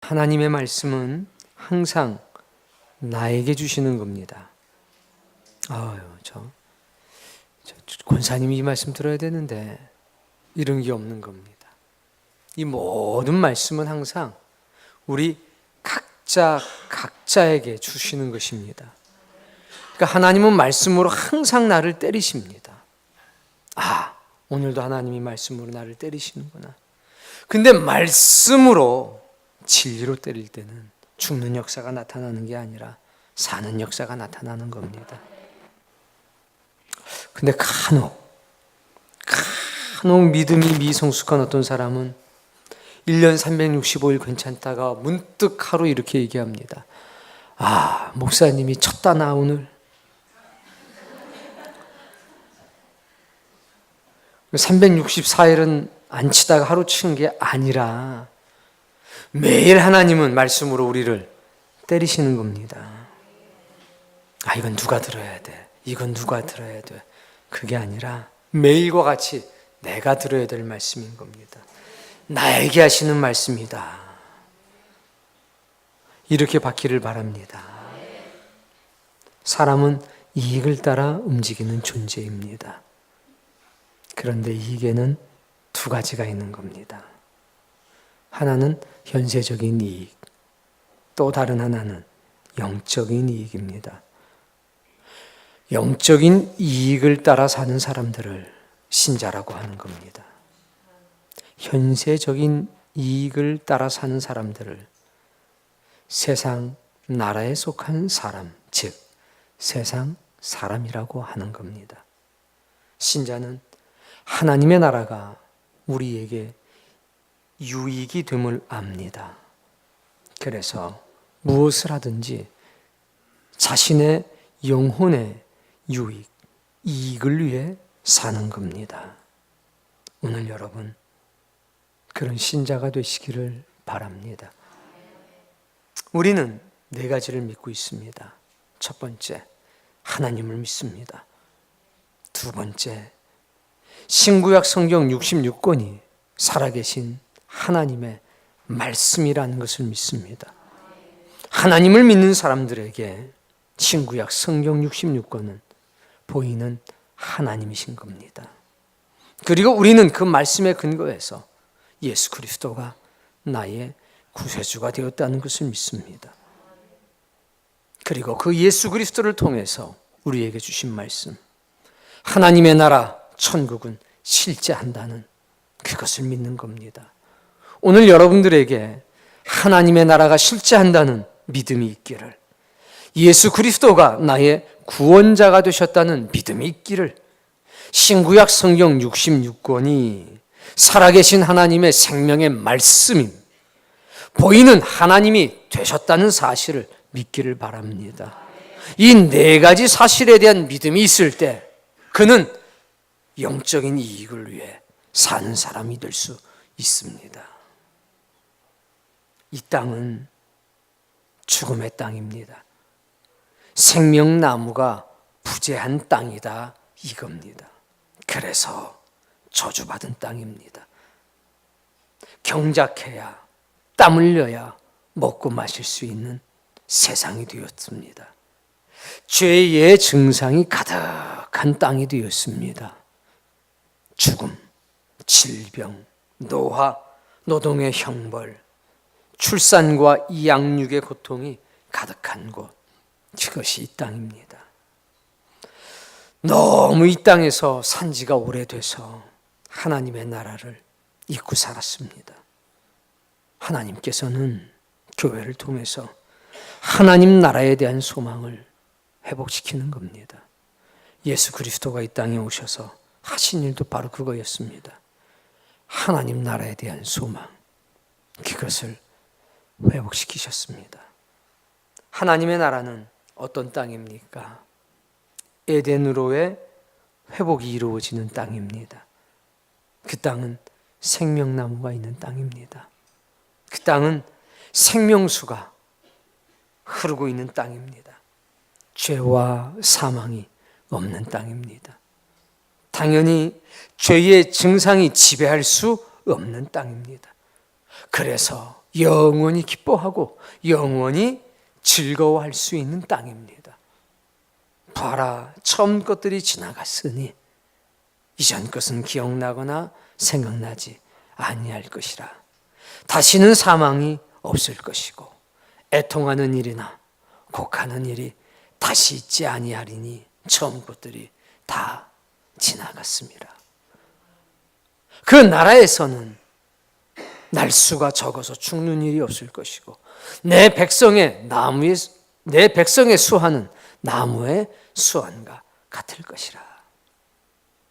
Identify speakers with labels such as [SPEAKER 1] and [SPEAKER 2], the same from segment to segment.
[SPEAKER 1] 하나님의 말씀은 항상 나에게 주시는 겁니다. 저 권사님이 이 말씀 들어야 되는데 이런 게 없는 겁니다. 이 모든 말씀은 항상 우리 각자에게 주시는 것입니다. 그러니까 하나님은 말씀으로 항상 나를 때리십니다. 오늘도 하나님이 말씀으로 나를 때리시는구나. 근데 말씀으로 진리로 때릴 때는 죽는 역사가 나타나는 게 아니라 사는 역사가 나타나는 겁니다. 근데 간혹 믿음이 미성숙한 어떤 사람은 1년 365일 괜찮다가 문득 하루 이렇게 얘기합니다. 목사님이 쳤다 나 오늘. 364일은 안 치다가 하루 친 게 아니라 매일 하나님은 말씀으로 우리를 때리시는 겁니다. 이건 누가 들어야 돼? 이건 누가 들어야 돼? 그게 아니라 매일과 같이 내가 들어야 될 말씀인 겁니다. 나에게 하시는 말씀이다. 이렇게 받기를 바랍니다. 사람은 이익을 따라 움직이는 존재입니다. 그런데 이익에는 두 가지가 있는 겁니다. 하나는 현세적인 이익, 또 다른 하나는 영적인 이익입니다. 영적인 이익을 따라 사는 사람들을 신자라고 하는 겁니다. 현세적인 이익을 따라 사는 사람들을 세상 나라에 속한 사람, 즉 세상 사람이라고 하는 겁니다. 신자는 하나님의 나라가 우리에게 유익이 됨을 압니다. 그래서 무엇을 하든지 자신의 영혼의 유익, 이익을 위해 사는 겁니다. 오늘 여러분 그런 신자가 되시기를 바랍니다. 우리는 네 가지를 믿고 있습니다. 첫 번째, 하나님을 믿습니다. 두 번째, 신구약 성경 66권이 살아계신 하나님의 말씀이라는 것을 믿습니다. 하나님을 믿는 사람들에게 신구약 성경 66권은 보이는 하나님이신 겁니다. 그리고 우리는 그 말씀에 근거해서 예수 그리스도가 나의 구세주가 되었다는 것을 믿습니다. 그리고 그 예수 그리스도를 통해서 우리에게 주신 말씀, 하나님의 나라 천국은 실제한다는 그것을 믿는 겁니다. 오늘 여러분들에게 하나님의 나라가 실제한다는 믿음이 있기를, 예수 그리스도가 나의 구원자가 되셨다는 믿음이 있기를, 신구약 성경 66권이 살아계신 하나님의 생명의 말씀임, 보이는 하나님이 되셨다는 사실을 믿기를 바랍니다. 이 네 가지 사실에 대한 믿음이 있을 때 그는 영적인 이익을 위해 사는 사람이 될 수 있습니다. 이 땅은 죽음의 땅입니다. 생명나무가 부재한 땅이다 이겁니다. 그래서 저주받은 땅입니다. 경작해야, 땀 흘려야 먹고 마실 수 있는 세상이 되었습니다. 죄의 증상이 가득한 땅이 되었습니다. 죽음, 질병, 노화, 노동의 형벌, 출산과 양육의 고통이 가득한 곳, 그것이 이 땅입니다. 너무 이 땅에서 산 지가 오래돼서 하나님의 나라를 잊고 살았습니다. 하나님께서는 교회를 통해서 하나님 나라에 대한 소망을 회복시키는 겁니다. 예수 그리스도가 이 땅에 오셔서 하신 일도 바로 그거였습니다. 하나님 나라에 대한 소망, 그것을 회복시키셨습니다. 하나님의 나라는 어떤 땅입니까? 에덴으로의 회복이 이루어지는 땅입니다. 그 땅은 생명나무가 있는 땅입니다. 그 땅은 생명수가 흐르고 있는 땅입니다. 죄와 사망이 없는 땅입니다. 당연히 죄의 증상이 지배할 수 없는 땅입니다. 그래서 영원히 기뻐하고 영원히 즐거워할 수 있는 땅입니다. 봐라, 처음 것들이 지나갔으니 이전 것은 기억나거나 생각나지 아니할 것이라. 다시는 사망이 없을 것이고 애통하는 일이나 곡하는 일이 다시 있지 아니하리니 처음 것들이 다 지나갔습니다. 그 나라에서는 날수가 적어서 죽는 일이 없을 것이고 내 백성의 수하는 나무의 수환과 같을 것이라.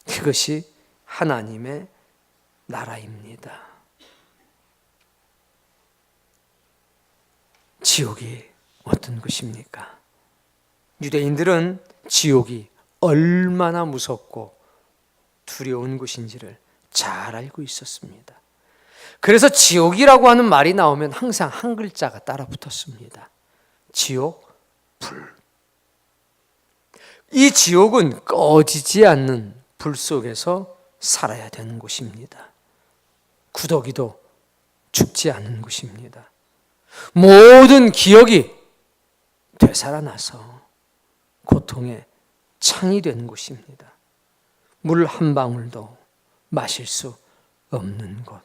[SPEAKER 1] 그것이 하나님의 나라입니다. 지옥이 어떤 것입니까? 유대인들은 지옥이 얼마나 무섭고 두려운 곳인지를 잘 알고 있었습니다. 그래서 지옥이라고 하는 말이 나오면 항상 한 글자가 따라 붙었습니다. 지옥, 불. 이 지옥은 꺼지지 않는 불 속에서 살아야 되는 곳입니다. 구더기도 죽지 않는 곳입니다. 모든 기억이 되살아나서 고통의 창이 되는 곳입니다. 물 한 방울도 마실 수 없는 곳.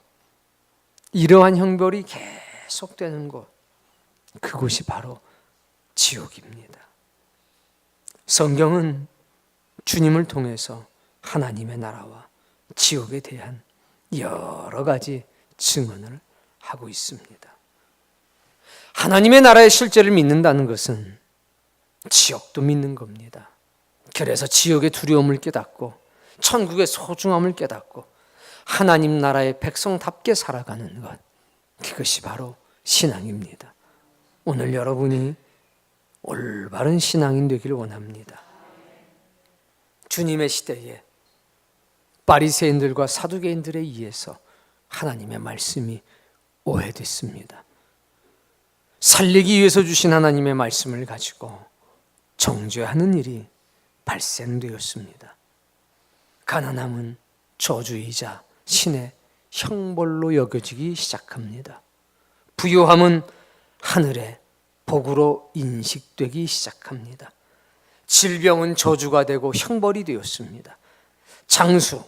[SPEAKER 1] 이러한 형벌이 계속되는 곳. 그곳이 바로 지옥입니다. 성경은 주님을 통해서 하나님의 나라와 지옥에 대한 여러 가지 증언을 하고 있습니다. 하나님의 나라의 실제를 믿는다는 것은 지옥도 믿는 겁니다. 그래서 지옥의 두려움을 깨닫고 천국의 소중함을 깨닫고 하나님 나라의 백성답게 살아가는 것, 그것이 바로 신앙입니다. 오늘 여러분이 올바른 신앙인 되기를 원합니다. 주님의 시대에 바리새인들과 사두개인들에 의해서 하나님의 말씀이 오해됐습니다. 살리기 위해서 주신 하나님의 말씀을 가지고 정죄하는 일이 발생되었습니다. 가난함은 저주이자 신의 형벌로 여겨지기 시작합니다. 부요함은 하늘의 복으로 인식되기 시작합니다. 질병은 저주가 되고 형벌이 되었습니다. 장수,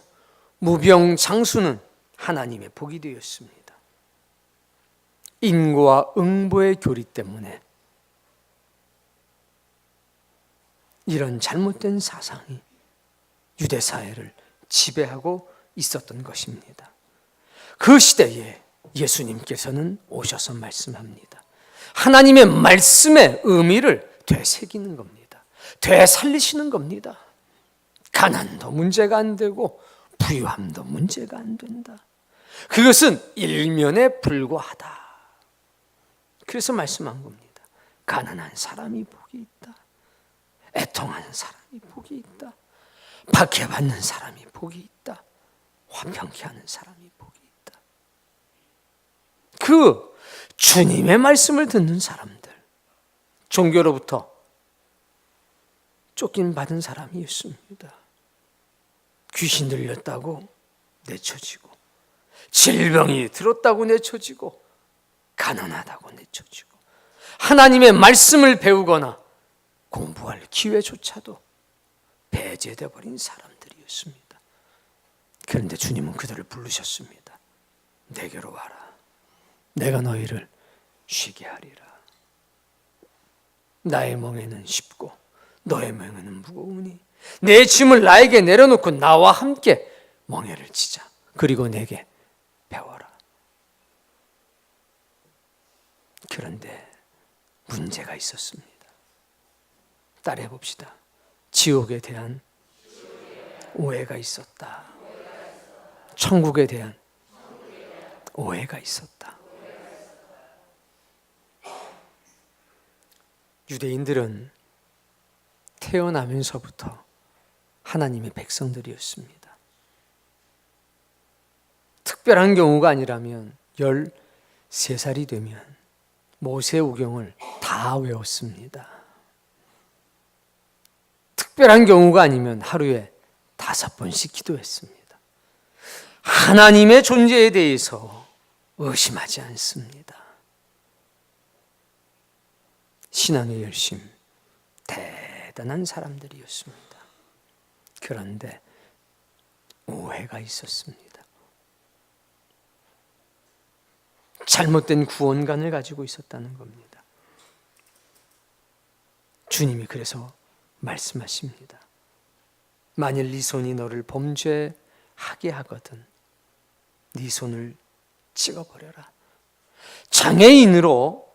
[SPEAKER 1] 무병장수는 하나님의 복이 되었습니다. 인과 응보의 교리 때문에 이런 잘못된 사상이 유대 사회를 지배하고 있었던 것입니다. 그 시대에 예수님께서는 오셔서 말씀합니다. 하나님의 말씀의 의미를 되새기는 겁니다. 되살리시는 겁니다. 가난도 문제가 안 되고 부유함도 문제가 안 된다. 그것은 일면에 불과하다. 그래서 말씀한 겁니다. 가난한 사람이 복이 있다. 애통하는 사람이 복이 있다. 박해받는 사람이 복이 있다. 화평케 하는 사람이 복이 있다. 그 주님의 말씀을 듣는 사람들, 종교로부터 쫓김받은 사람이었습니다. 귀신 들렸다고 내쳐지고, 질병이 들었다고 내쳐지고, 가난하다고 내쳐지고, 하나님의 말씀을 배우거나 공부할 기회조차도 배제되어 버린 사람들이었습니다. 그런데 주님은 그들을 부르셨습니다. 내게로 와라. 내가 너희를 쉬게 하리라. 나의 멍에는 쉽고 너의 멍에는 무거우니 내 짐을 나에게 내려놓고 나와 함께 멍에를 지자. 그리고 내게 배워라. 그런데 문제가 있었습니다. 따라해 봅시다. 지옥에 대한 오해가 있었다. 천국에 대한 오해가 있었다. 유대인들은 태어나면서부터 하나님의 백성들이었습니다. 특별한 경우가 아니라면 13살이 되면 모세오경을 다 외웠습니다. 특별한 경우가 아니면 하루에 5번씩 기도했습니다. 하나님의 존재에 대해서 의심하지 않습니다. 신앙의 열심, 대단한 사람들이었습니다. 그런데 오해가 있었습니다. 잘못된 구원관을 가지고 있었다는 겁니다. 주님이 그래서 말씀하십니다. 만일 네 손이 너를 범죄하게 하거든 네 손을 찍어버려라. 장애인으로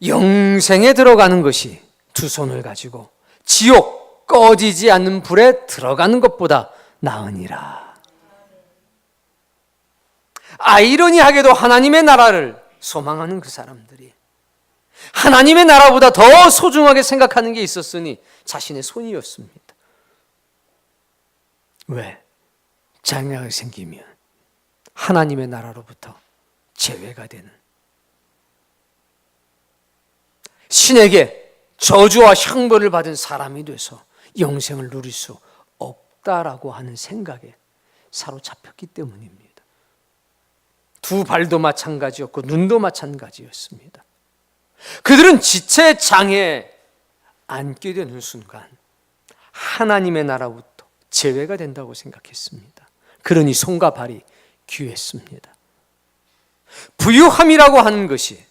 [SPEAKER 1] 영생에 들어가는 것이 두 손을 가지고 지옥 꺼지지 않는 불에 들어가는 것보다 나으니라. 아이러니하게도 하나님의 나라를 소망하는 그 사람들이 하나님의 나라보다 더 소중하게 생각하는 게 있었으니 자신의 손이었습니다. 왜? 장애가 생기면 하나님의 나라로부터 제외가 되는, 신에게 저주와 형벌을 받은 사람이 돼서 영생을 누릴 수 없다라고 하는 생각에 사로잡혔기 때문입니다. 두 발도 마찬가지였고 눈도 마찬가지였습니다. 그들은 지체 장애에 앉게 되는 순간 하나님의 나라부터 제외가 된다고 생각했습니다. 그러니 손과 발이 귀했습니다. 부유함이라고 하는 것이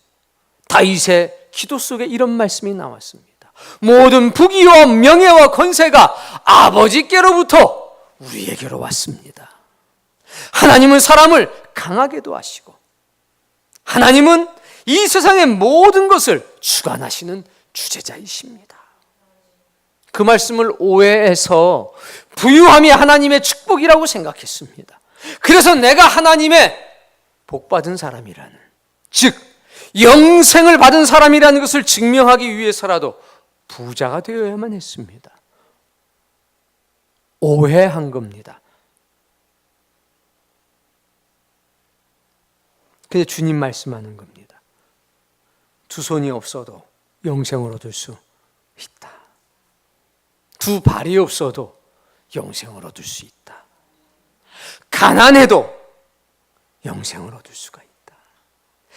[SPEAKER 1] 다윗의 기도 속에 이런 말씀이 나왔습니다. 모든 부귀와 명예와 권세가 아버지께로부터 우리에게로 왔습니다. 하나님은 사람을 강하게도 하시고 하나님은 이 세상의 모든 것을 주관하시는 주재자이십니다. 그 말씀을 오해해서 부유함이 하나님의 축복이라고 생각했습니다. 그래서 내가 하나님의 복받은 사람이라는, 즉 영생을 받은 사람이라는 것을 증명하기 위해서라도 부자가 되어야만 했습니다. 오해한 겁니다. 근데 주님 말씀하는 겁니다. 두 손이 없어도 영생을 얻을 수 있다. 두 발이 없어도 영생을 얻을 수 있다. 가난해도 영생을 얻을 수가 있다.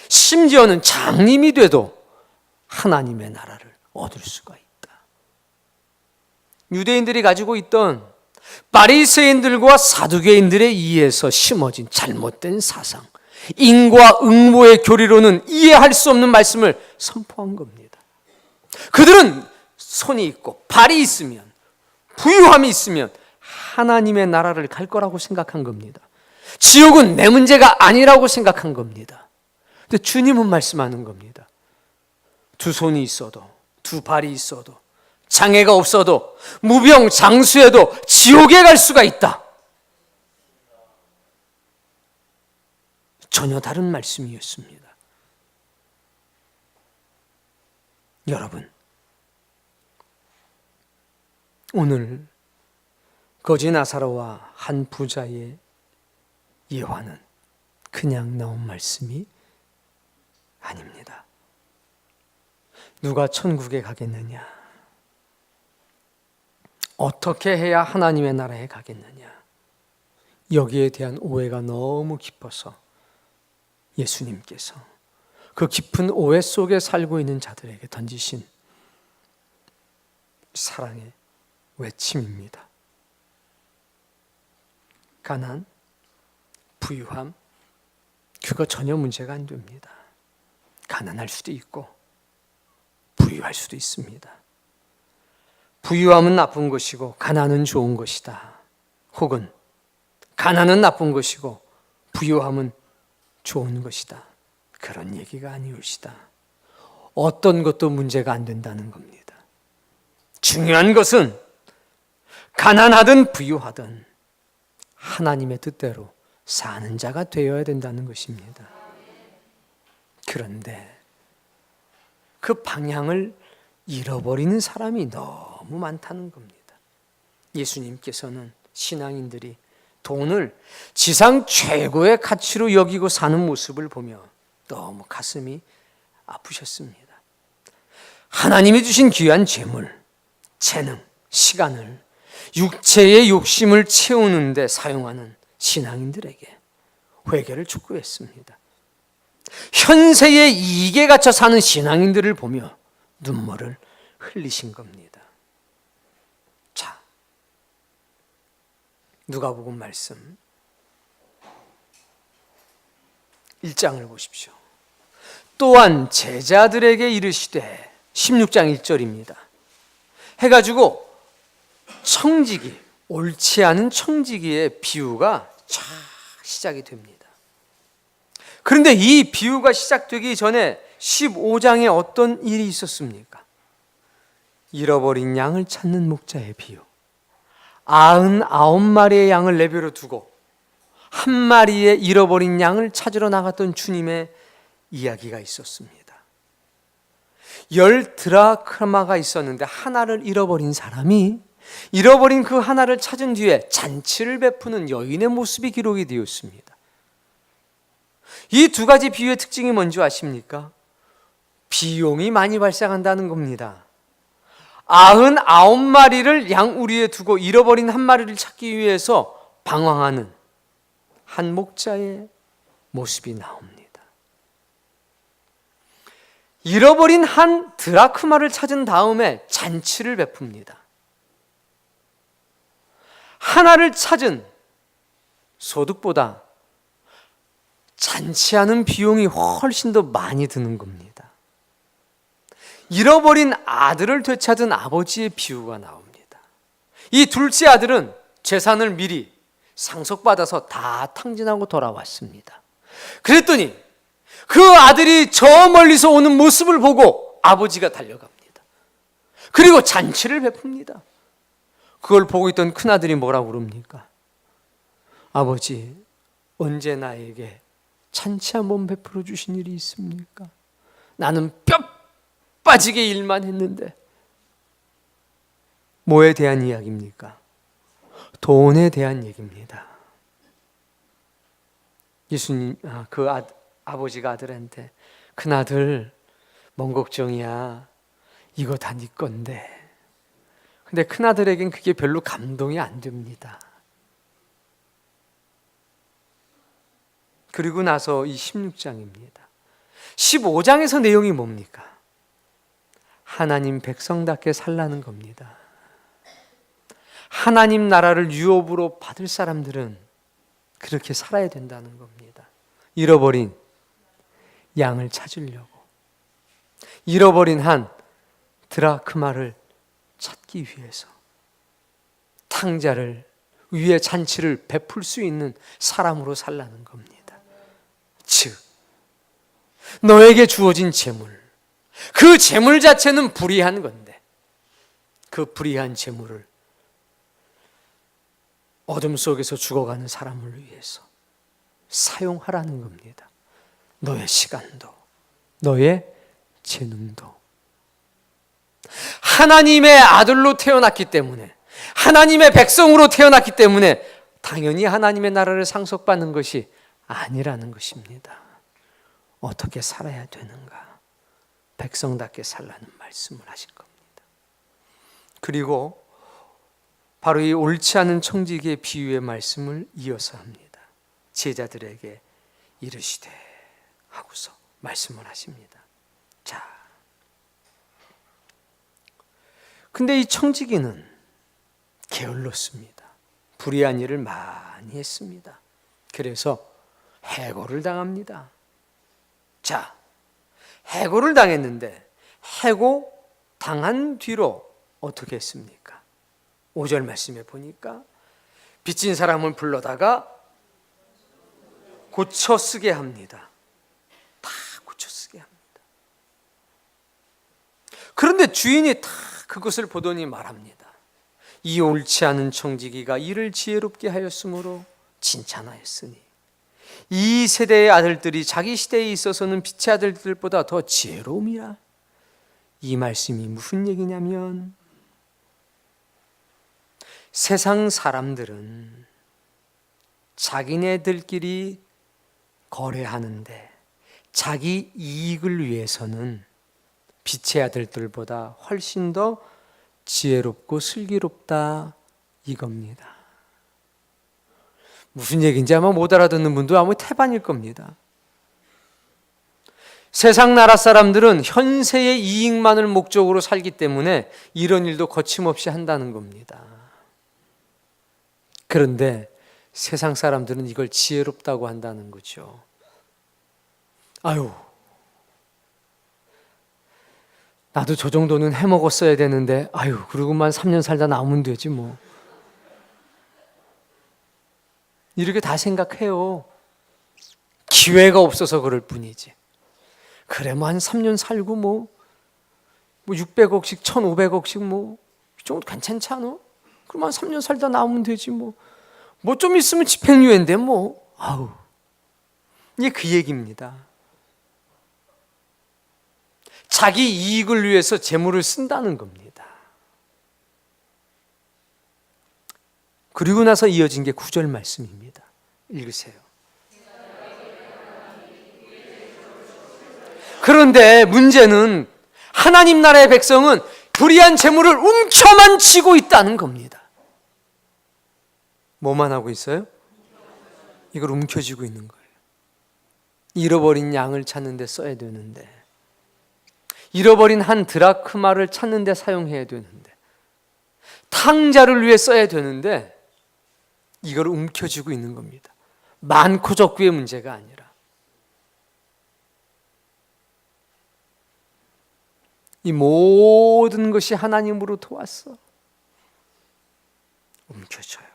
[SPEAKER 1] 심지어는 장님이 돼도 하나님의 나라를 얻을 수가 있다. 유대인들이 가지고 있던 바리새인들과 사두개인들에 의해서 심어진 잘못된 사상, 인과 응보의 교리로는 이해할 수 없는 말씀을 선포한 겁니다. 그들은 손이 있고 발이 있으면, 부유함이 있으면 하나님의 나라를 갈 거라고 생각한 겁니다. 지옥은 내 문제가 아니라고 생각한 겁니다. 근데 주님은 말씀하는 겁니다. 두 손이 있어도, 두 발이 있어도, 장애가 없어도, 무병장수해도 지옥에 갈 수가 있다. 전혀 다른 말씀이었습니다. 여러분, 오늘 거지 나사로와 한 부자의 예화는 그냥 나온 말씀이 아닙니다. 누가 천국에 가겠느냐? 어떻게 해야 하나님의 나라에 가겠느냐? 여기에 대한 오해가 너무 깊어서 예수님께서 그 깊은 오해 속에 살고 있는 자들에게 던지신 사랑의 외침입니다. 가난, 부유함, 그거 전혀 문제가 안 됩니다. 가난할 수도 있고 부유할 수도 있습니다. 부유함은 나쁜 것이고 가난은 좋은 것이다. 혹은 가난은 나쁜 것이고 부유함은 좋은 것이다. 그런 얘기가 아니올시다. 어떤 것도 문제가 안 된다는 겁니다. 중요한 것은 가난하든 부유하든 하나님의 뜻대로 사는 자가 되어야 된다는 것입니다. 그런데 그 방향을 잃어버리는 사람이 너무 많다는 겁니다. 예수님께서는 신앙인들이 돈을 지상 최고의 가치로 여기고 사는 모습을 보며 너무 가슴이 아프셨습니다. 하나님이 주신 귀한 재물, 재능, 시간을 육체의 욕심을 채우는 데 사용하는 신앙인들에게 회개를 촉구했습니다. 현세의 이익에 갇혀 사는 신앙인들을 보며 눈물을 흘리신 겁니다. 자, 누가복음 말씀 1장을 보십시오. 또한 제자들에게 이르시되 16장 1절입니다. 해가지고 청지기, 옳지 않은 청지기의 비유가 쫙 시작이 됩니다. 그런데 이 비유가 시작되기 전에 15장에 어떤 일이 있었습니까? 잃어버린 양을 찾는 목자의 비유. 99마리의 양을 내버려 두고 한 마리의 잃어버린 양을 찾으러 나갔던 주님의 이야기가 있었습니다. 10 드라크마가 있었는데 하나를 잃어버린 사람이 잃어버린 그 하나를 찾은 뒤에 잔치를 베푸는 여인의 모습이 기록이 되었습니다. 이 두 가지 비유의 특징이 뭔지 아십니까? 비용이 많이 발생한다는 겁니다. 99마리를 양우리에 두고 잃어버린 한 마리를 찾기 위해서 방황하는 한 목자의 모습이 나옵니다. 잃어버린 한 드라크마를 찾은 다음에 잔치를 베풉니다. 하나를 찾은 소득보다 잔치하는 비용이 훨씬 더 많이 드는 겁니다. 잃어버린 아들을 되찾은 아버지의 비유가 나옵니다. 이 둘째 아들은 재산을 미리 상속받아서 다 탕진하고 돌아왔습니다. 그랬더니 그 아들이 저 멀리서 오는 모습을 보고 아버지가 달려갑니다. 그리고 잔치를 베풉니다. 그걸 보고 있던 큰아들이 뭐라고 그럽니까? 아버지, 언제 나에게 잔치 한번 베풀어 주신 일이 있습니까? 나는 뼈 빠지게 일만 했는데. 뭐에 대한 이야기입니까? 돈에 대한 얘기입니다. 예수님, 아버지가 아들한테, 큰아들, 뭔 걱정이야, 이거 다 네 건데. 근데 큰아들에겐 그게 별로 감동이 안 됩니다. 그리고 나서 이 16장입니다. 15장에서 내용이 뭡니까? 하나님 백성답게 살라는 겁니다. 하나님 나라를 유업으로 받을 사람들은 그렇게 살아야 된다는 겁니다. 잃어버린 양을 찾으려고, 잃어버린 한 드라크마를 찾기 위해서 탕자를 위에 잔치를 베풀 수 있는 사람으로 살라는 겁니다. 즉, 너에게 주어진 재물, 그 재물 자체는 불의한 건데 그 불의한 재물을 어둠 속에서 죽어가는 사람을 위해서 사용하라는 겁니다. 너의 시간도, 너의 재능도. 하나님의 아들로 태어났기 때문에, 하나님의 백성으로 태어났기 때문에 당연히 하나님의 나라를 상속받는 것이 아니라는 것입니다. 어떻게 살아야 되는가? 백성답게 살라는 말씀을 하신 겁니다. 그리고 바로 이 옳지 않은 청지기의 비유의 말씀을 이어서 합니다. 제자들에게 이르시되 하고서 말씀을 하십니다. 자, 근데 이 청지기는 게을렀습니다. 불의한 일을 많이 했습니다. 그래서 해고를 당합니다. 자, 해고를 당했는데 해고 당한 뒤로 어떻게 했습니까? 5절 말씀에 보니까 빚진 사람을 불러다가 고쳐 쓰게 합니다. 다 고쳐 쓰게 합니다. 그런데 주인이 다 그것을 보더니 말합니다. 이 옳지 않은 청지기가 이를 지혜롭게 하였으므로 칭찬하였으니 이 세대의 아들들이 자기 시대에 있어서는 빛의 아들들보다 더 지혜로움이라. 이 말씀이 무슨 얘기냐면, 세상 사람들은 자기네들끼리 거래하는데 자기 이익을 위해서는 빛의 아들들보다 훨씬 더 지혜롭고 슬기롭다 이겁니다. 무슨 얘기인지 아마 못 알아듣는 분도 아마 태반일 겁니다. 세상 나라 사람들은 현세의 이익만을 목적으로 살기 때문에 이런 일도 거침없이 한다는 겁니다. 그런데 세상 사람들은 이걸 지혜롭다고 한다는 거죠. 아유, 나도 저 정도는 해먹었어야 되는데, 아유, 그러고만 3년 살다 나오면 되지 뭐. 이렇게 다 생각해요. 기회가 없어서 그럴 뿐이지. 그래, 뭐 한 3년 살고 뭐 600억씩, 1,500억씩 이 정도 괜찮지 않아? 그럼 한 3년 살다 나오면 되지 뭐. 뭐 좀 있으면 집행유예인데 뭐. 아우. 이게 그 얘기입니다. 자기 이익을 위해서 재물을 쓴다는 겁니다. 그리고 나서 이어진 게 9절 말씀입니다. 읽으세요. 그런데 문제는 하나님 나라의 백성은 불의한 재물을 움켜만 쥐고 있다는 겁니다. 뭐만 하고 있어요? 이걸 움켜쥐고 있는 거예요. 잃어버린 양을 찾는 데 써야 되는데, 잃어버린 한 드라크마를 찾는 데 사용해야 되는데, 탕자를 위해 써야 되는데 이걸 움켜쥐고 있는 겁니다. 많고 적고의 문제가 아니라 이 모든 것이 하나님으로부터 왔어. 움켜쥐어요.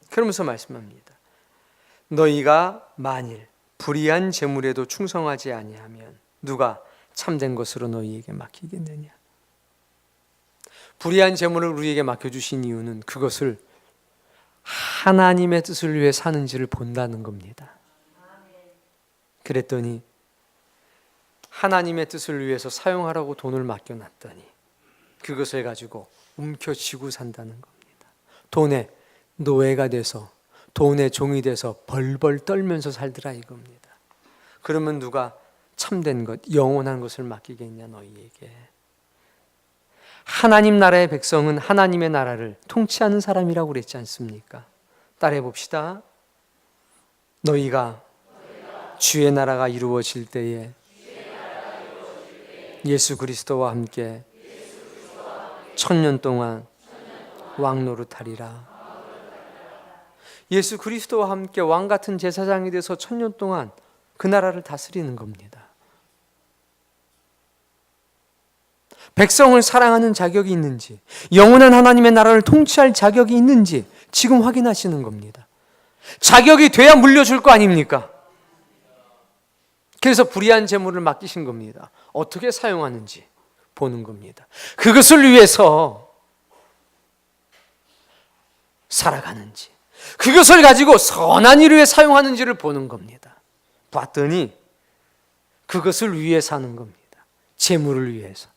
[SPEAKER 1] 그러면서 말씀합니다. 너희가 만일 불의한 재물에도 충성하지 아니하면 누가 참된 것으로 너희에게 맡기겠느냐. 불의한 재물을 우리에게 맡겨주신 이유는 그것을 하나님의 뜻을 위해 사는지를 본다는 겁니다. 그랬더니 하나님의 뜻을 위해서 사용하라고 돈을 맡겨놨더니 그것을 가지고 움켜쥐고 산다는 겁니다. 돈의 노예가 돼서, 돈의 종이 돼서 벌벌 떨면서 살더라 이겁니다. 그러면 누가 참된 것, 영원한 것을 맡기겠냐 너희에게. 하나님 나라의 백성은 하나님의 나라를 통치하는 사람이라고 그랬지 않습니까? 따라해 봅시다. 너희가 주의 나라가 이루어질 때에 예수 그리스도와 함께 1000년 동안 왕노릇하리라. 예수 그리스도와 함께 왕 같은 제사장이 돼서 1000년 동안 그 나라를 다스리는 겁니다. 백성을 사랑하는 자격이 있는지, 영원한 하나님의 나라를 통치할 자격이 있는지 지금 확인하시는 겁니다. 자격이 돼야 물려줄 거 아닙니까? 그래서 불의한 재물을 맡기신 겁니다. 어떻게 사용하는지 보는 겁니다. 그것을 위해서 살아가는지, 그것을 가지고 선한 일을 위해 사용하는지를 보는 겁니다. 봤더니 그것을 위해 사는 겁니다. 재물을 위해서.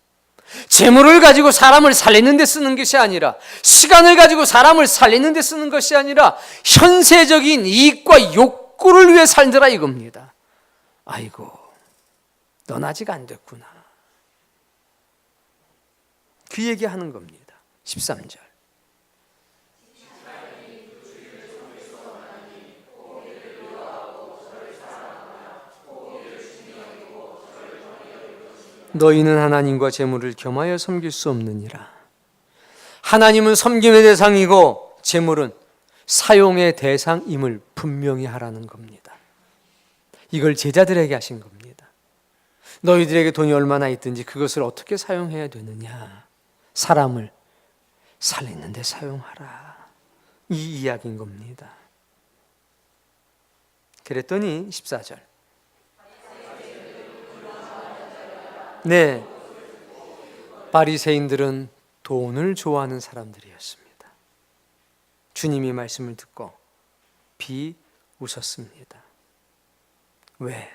[SPEAKER 1] 재물을 가지고 사람을 살리는 데 쓰는 것이 아니라, 시간을 가지고 사람을 살리는 데 쓰는 것이 아니라 현세적인 이익과 욕구를 위해 살더라 이겁니다. 아이고, 넌 아직 안 됐구나. 그 얘기하는 겁니다. 13절. 너희는 하나님과 재물을 겸하여 섬길 수 없느니라. 하나님은 섬김의 대상이고 재물은 사용의 대상임을 분명히 하라는 겁니다. 이걸 제자들에게 하신 겁니다. 너희들에게 돈이 얼마나 있든지 그것을 어떻게 사용해야 되느냐. 사람을 살리는 데 사용하라. 이 이야기인 겁니다. 그랬더니 14절. 네, 바리새인들은 돈을 좋아하는 사람들이었습니다. 주님이 말씀을 듣고 비웃었습니다. 왜?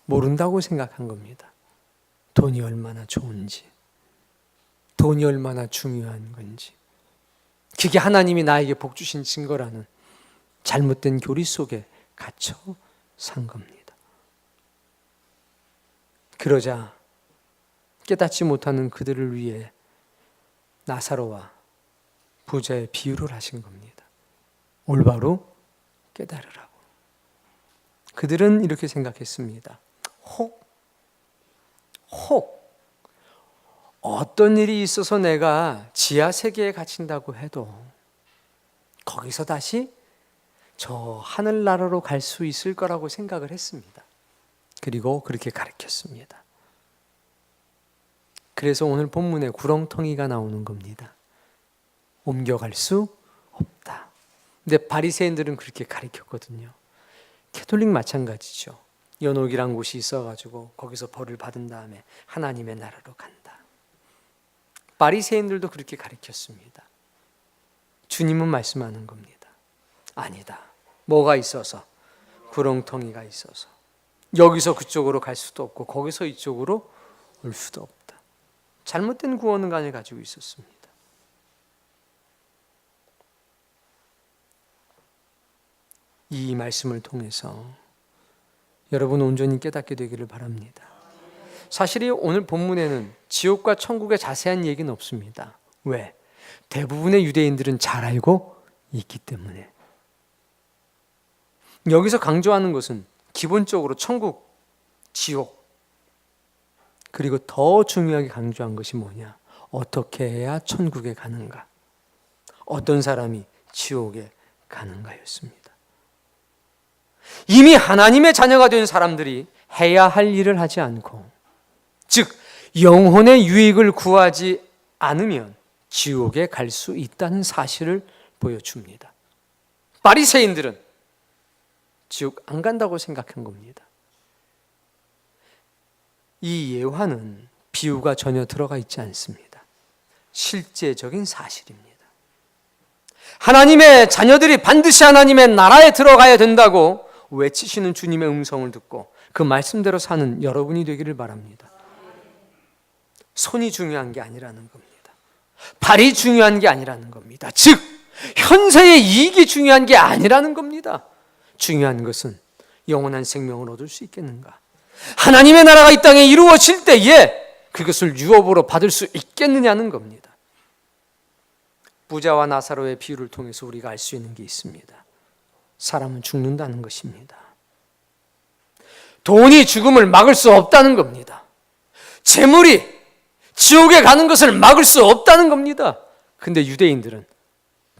[SPEAKER 1] 모른다고 생각한 겁니다. 돈이 얼마나 좋은지, 돈이 얼마나 중요한 건지, 그게 하나님이 나에게 복 주신 증거라는 잘못된 교리 속에 갇혀 산 겁니다. 그러자 깨닫지 못하는 그들을 위해 나사로와 부자의 비유를 하신 겁니다. 올바로 깨달으라고. 그들은 이렇게 생각했습니다. 혹 어떤 일이 있어서 내가 지하 세계에 갇힌다고 해도 거기서 다시 저 하늘나라로 갈 수 있을 거라고 생각을 했습니다. 그리고 그렇게 가르쳤습니다. 그래서 오늘 본문에 구렁텅이가 나오는 겁니다. 옮겨갈 수 없다. 근데 바리새인들은 그렇게 가르쳤거든요. 캐톨릭 마찬가지죠. 연옥이란 곳이 있어가지고 거기서 벌을 받은 다음에 하나님의 나라로 간다. 바리새인들도 그렇게 가르쳤습니다. 주님은 말씀하는 겁니다. 아니다. 뭐가 있어서? 구렁텅이가 있어서. 여기서 그쪽으로 갈 수도 없고 거기서 이쪽으로 올 수도 없다. 잘못된 구원관을 가지고 있었습니다. 이 말씀을 통해서 여러분 온전히 깨닫게 되기를 바랍니다. 사실 오늘 본문에는 지옥과 천국의 자세한 얘기는 없습니다. 왜? 대부분의 유대인들은 잘 알고 있기 때문에. 여기서 강조하는 것은 기본적으로 천국, 지옥, 그리고 더 중요하게 강조한 것이 뭐냐? 어떻게 해야 천국에 가는가? 어떤 사람이 지옥에 가는가였습니다. 이미 하나님의 자녀가 된 사람들이 해야 할 일을 하지 않고, 즉 영혼의 유익을 구하지 않으면 지옥에 갈 수 있다는 사실을 보여줍니다. 바리새인들은 지옥 안 간다고 생각한 겁니다. 이 예화는 비유가 전혀 들어가 있지 않습니다. 실제적인 사실입니다. 하나님의 자녀들이 반드시 하나님의 나라에 들어가야 된다고 외치시는 주님의 음성을 듣고 그 말씀대로 사는 여러분이 되기를 바랍니다. 손이 중요한 게 아니라는 겁니다. 발이 중요한 게 아니라는 겁니다. 즉 현세의 이익이 중요한 게 아니라는 겁니다. 중요한 것은 영원한 생명을 얻을 수 있겠는가? 하나님의 나라가 이 땅에 이루어질 때에 그것을 유업으로 받을 수 있겠느냐는 겁니다. 부자와 나사로의 비유를 통해서 우리가 알 수 있는 게 있습니다. 사람은 죽는다는 것입니다. 돈이 죽음을 막을 수 없다는 겁니다. 재물이 지옥에 가는 것을 막을 수 없다는 겁니다. 근데 유대인들은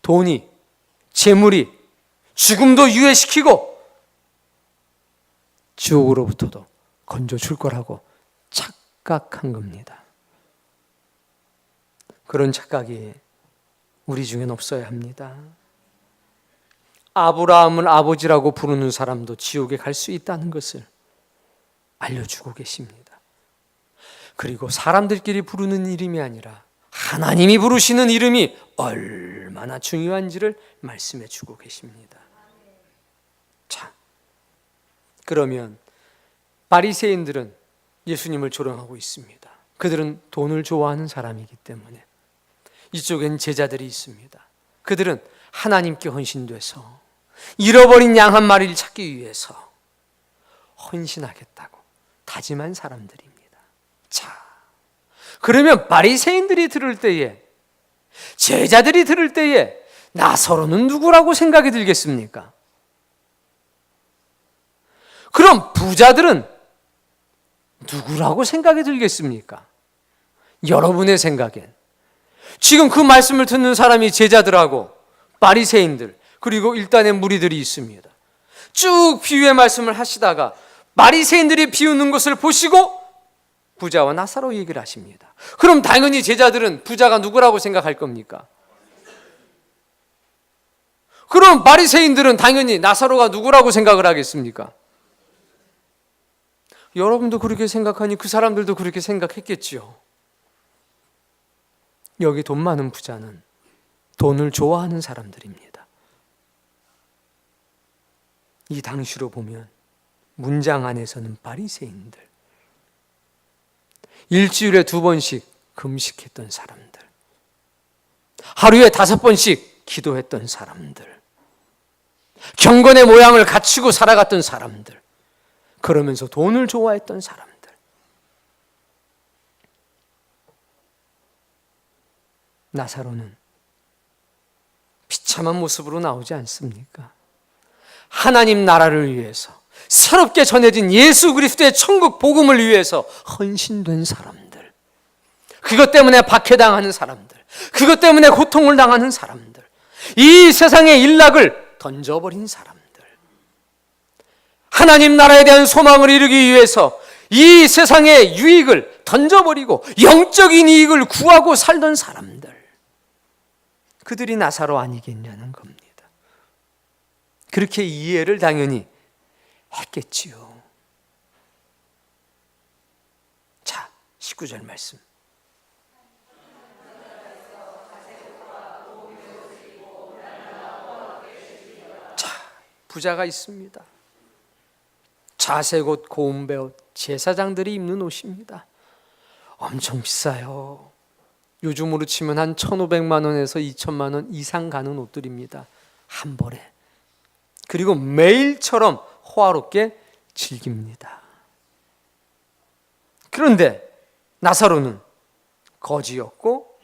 [SPEAKER 1] 돈이, 재물이 죽음도 유예시키고 지옥으로부터도 건져줄 거라고 착각한 겁니다. 그런 착각이 우리 중엔 없어야 합니다. 아브라함을 아버지라고 부르는 사람도 지옥에 갈 수 있다는 것을 알려주고 계십니다. 그리고 사람들끼리 부르는 이름이 아니라 하나님이 부르시는 이름이 얼마나 중요한지를 말씀해 주고 계십니다. 자, 그러면 바리새인들은 예수님을 조롱하고 있습니다. 그들은 돈을 좋아하는 사람이기 때문에. 이쪽엔 제자들이 있습니다. 그들은 하나님께 헌신돼서 잃어버린 양 한 마리를 찾기 위해서 헌신하겠다고 다짐한 사람들입니다. 자, 그러면 바리새인들이 들을 때에, 제자들이 들을 때에 나사로는 누구라고 생각이 들겠습니까? 그럼 부자들은 누구라고 생각이 들겠습니까? 여러분의 생각엔 지금 그 말씀을 듣는 사람이 제자들하고 바리새인들 그리고 일단의 무리들이 있습니다. 쭉 비유의 말씀을 하시다가 바리새인들이 비우는 것을 보시고 부자와 나사로 얘기를 하십니다. 그럼 당연히 제자들은 부자가 누구라고 생각할 겁니까? 그럼 바리새인들은 당연히 나사로가 누구라고 생각을 하겠습니까? 여러분도 그렇게 생각하니 그 사람들도 그렇게 생각했겠지요. 여기 돈 많은 부자는 돈을 좋아하는 사람들입니다. 이 당시로 보면 문장 안에서는 바리새인들, 일주일에 2번씩 금식했던 사람들, 하루에 5번씩 기도했던 사람들, 경건의 모양을 갖추고 살아갔던 사람들, 그러면서 돈을 좋아했던 사람들. 나사로는 비참한 모습으로 나오지 않습니까? 하나님 나라를 위해서 새롭게 전해진 예수 그리스도의 천국 복음을 위해서 헌신된 사람들, 그것 때문에 박해당하는 사람들, 그것 때문에 고통을 당하는 사람들, 이 세상의 일락을 던져버린 사람들, 하나님 나라에 대한 소망을 이루기 위해서 이 세상의 유익을 던져버리고 영적인 이익을 구하고 살던 사람들, 그들이 나사로 아니겠냐는 겁니다. 그렇게 이해를 당연히 했겠지요. 자, 19절 말씀. 자, 부자가 있습니다. 자색 옷, 고운배 옷, 제사장들이 입는 옷입니다. 엄청 비싸요. 요즘으로 치면 한 1,500만 원에서 2,000만 원 이상 가는 옷들입니다. 한 벌에. 그리고 매일처럼 호화롭게 즐깁니다. 그런데 나사로는 거지였고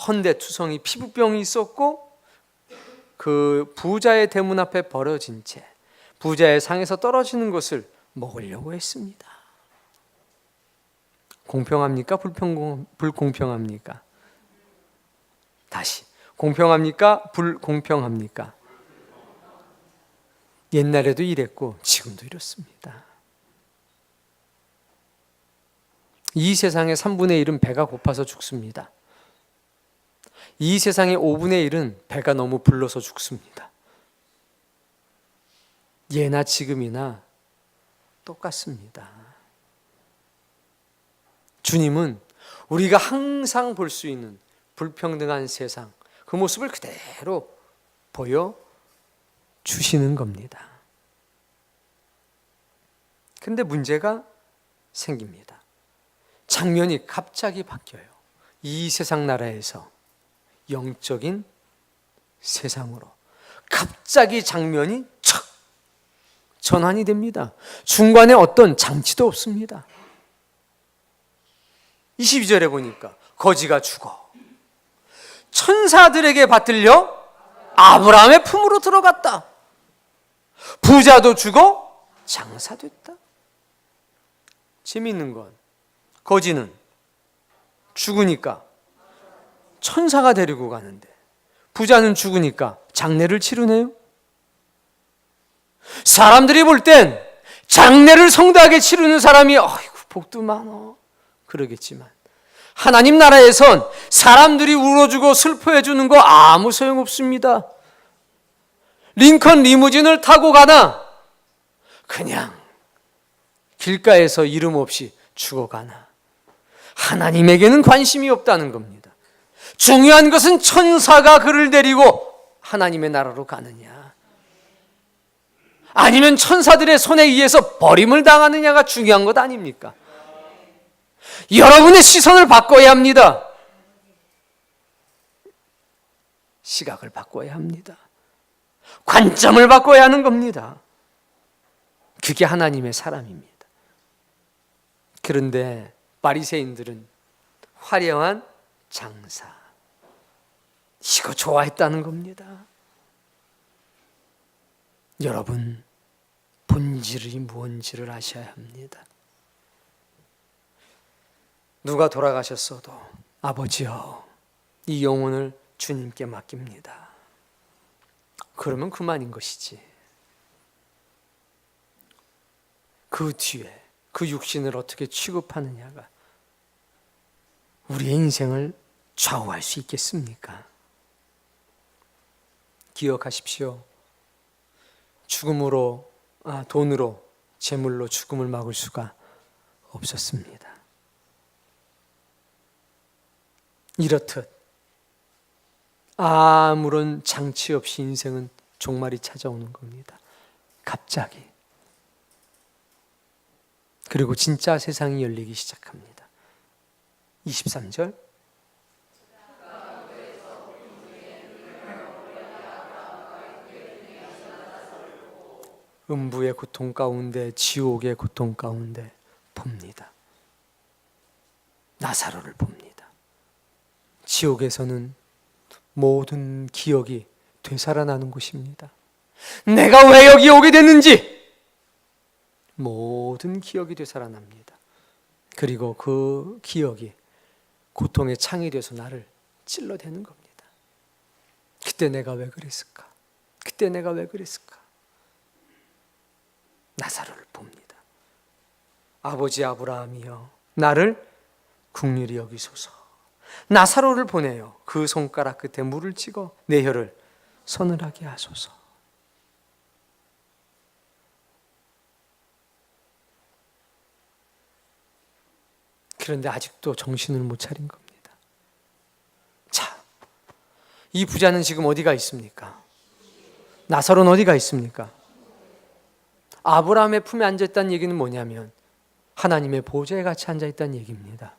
[SPEAKER 1] 헌데투성이 피부병이 있었고 그 부자의 대문 앞에 버려진 채 부자의 상에서 떨어지는 것을 먹으려고 했습니다. 공평합니까? 불공평합니까? 다시, 공평합니까? 불공평합니까? 옛날에도 이랬고 지금도 이렇습니다. 이 세상의 3분의 1은 배가 고파서 죽습니다. 이 세상의 5분의 1은 배가 너무 불러서 죽습니다. 예나 지금이나 똑같습니다. 주님은 우리가 항상 볼 수 있는 불평등한 세상, 그 모습을 그대로 보여주시는 겁니다. 그런데 문제가 생깁니다. 장면이 갑자기 바뀌어요. 이 세상 나라에서 영적인 세상으로 갑자기 장면이 척 전환이 됩니다. 중간에 어떤 장치도 없습니다. 22절에 보니까 거지가 죽어 천사들에게 받들려 아브라함의 품으로 들어갔다. 부자도 죽어 장사됐다. 재미있는 건 거지는 죽으니까 천사가 데리고 가는데 부자는 죽으니까 장례를 치르네요. 사람들이 볼 땐 장례를 성대하게 치르는 사람이 아이고 복도 많어 그러겠지만 하나님 나라에선 사람들이 울어주고 슬퍼해주는 거 아무 소용없습니다. 링컨 리무진을 타고 가나 그냥 길가에서 이름 없이 죽어가나 하나님에게는 관심이 없다는 겁니다. 중요한 것은 천사가 그를 데리고 하나님의 나라로 가느냐 아니면 천사들의 손에 의해서 버림을 당하느냐가 중요한 것 아닙니까? 여러분의 시선을 바꿔야 합니다. 시각을 바꿔야 합니다. 관점을 바꿔야 하는 겁니다. 그게 하나님의 사람입니다. 그런데 바리새인들은 화려한 장사, 이거 좋아했다는 겁니다. 여러분, 본질이 뭔지를 아셔야 합니다. 누가 돌아가셨어도 아버지여 이 영혼을 주님께 맡깁니다. 그러면 그만인 것이지. 그 뒤에 그 육신을 어떻게 취급하느냐가 우리의 인생을 좌우할 수 있겠습니까? 기억하십시오. 죽음으로, 돈으로, 재물로 죽음을 막을 수가 없었습니다. 이렇듯 아무런 장치 없이 인생은 종말이 찾아오는 겁니다. 갑자기. 그리고 진짜 세상이 열리기 시작합니다. 23절. 음부의 고통 가운데, 지옥의 고통 가운데 봅니다. 나사로를 봅니다. 지옥에서는 모든 기억이 되살아나는 곳입니다. 내가 왜 여기 오게 됐는지, 모든 기억이 되살아납니다. 그리고 그 기억이 고통의 창이 되어서 나를 찔러대는 겁니다. 그때 내가 왜 그랬을까? 그때 내가 왜 그랬을까? 나사로를 봅니다. 아버지 아브라함이여, 나를 긍휼히 여기소서. 나사로를 보내요. 그 손가락 끝에 물을 찍어 내 혀를 서늘하게 하소서. 그런데 아직도 정신을 못 차린 겁니다. 자, 이 부자는 지금 어디가 있습니까? 나사로는 어디가 있습니까? 아브라함의 품에 앉아있다는 얘기는 뭐냐면 하나님의 보좌에 같이 앉아있다는 얘기입니다.